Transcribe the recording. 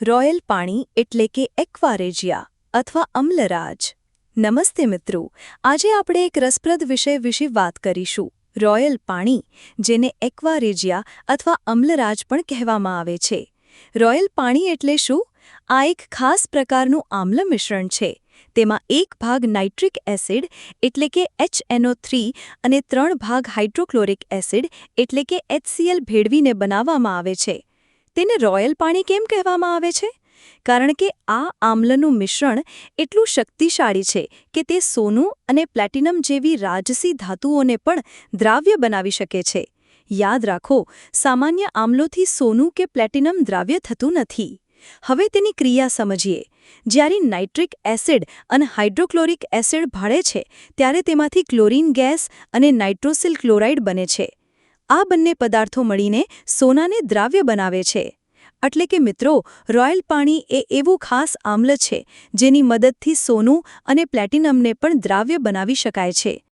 Royal પાણી એટલે કે એક્વારેજિયા અથવા અમ્લરાજ। નમસ્તે મિત્રો, આજે આપણે એક રસપ્રદ વિષય વિશે વાત કરીશું। રોયલ પાણી, જેને એક્વારેજિયા અથવા અમ્લરાજ પણ કહેવામાં આવે છે। રોયલ પાણી એટલે શું? આ એક ખાસ પ્રકારનું આમ્લ મિશ્રણ છે। તેમાં 1 ભાગ નાઇટ્રિક એસિડ એટલે કે HNO3 અને 3 ભાગ હાઇડ્રોક્લોરિક એસિડ એટલે કે HCl ભેળવીને બનાવવામાં આવે છે। તેને રોયલ પાણી કેમ કહેવામાં આવે છે? કારણ કે આ આમ્લનું મિશ્રણ એટલું શક્તિશાળી છે કે તે સોનું અને પ્લેટિનમ જેવી રાજસી ધાતુઓને પણ દ્રાવ્ય બનાવી શકે છે। યાદ રાખો, સામાન્ય આમ્લોથી સોનું કે પ્લેટિનમ દ્રાવ્ય થતું નથી। હવે તેની ક્રિયા સમજીએ। જ્યારે નાઇટ્રિક એસિડ અને હાઇડ્રોક્લોરિક એસિડ ભળે છે ત્યારે તેમાંથી ક્લોરીન ગેસ અને નાઇટ્રોસિલ ક્લોરાઇડ બને છે। આ બંને પદાર્થો મળીને સોનાને દ્રાવ્ય બનાવે છે। એટલે કે મિત્રો, રોયલ પાણી એ એવું ખાસ આમ્લ છે જેની મદદથી સોનું અને પ્લેટિનમને પણ દ્રાવ્ય બનાવી શકાય છે।